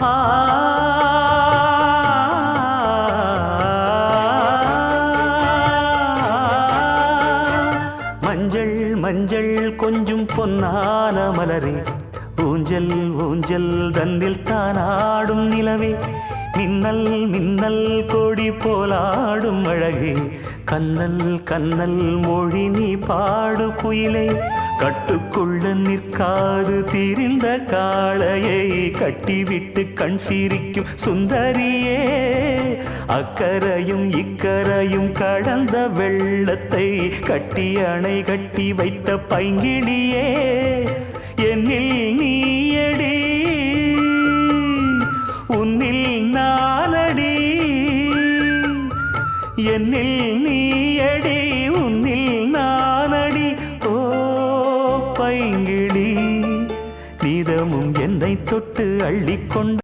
ஆ மஞ்சள் மஞ்சள் கொஞ்சம் பொன்னான மலரே, ஊஞ்சல் ஊஞ்சல் தன்னில் தானாடும் நிலவே, மின்னல் மின்னல் கொடி போலாடும் அழகே, கண்ணல் கண்ணல் மொழி நீ பாடு குயிலே, கட்டுக்குள்ள நிற்காது திரிந்த காளையை கட்டிவிட்டு கண் சிரிக்கும் சுந்தரியே, அக்கரையும் இக்கரையும் கடந்த வெள்ளத்தை கட்டி அணை கட்டி வைத்த பைங்கிளியே, என்னில் நீயடி உன்னில் நானடி, என்னில் நீயடி உன்னில் நானடி. ஓ பைங்கிளி, நீதமும் என்னை தொட்டு அள்ளிக்கொண்டு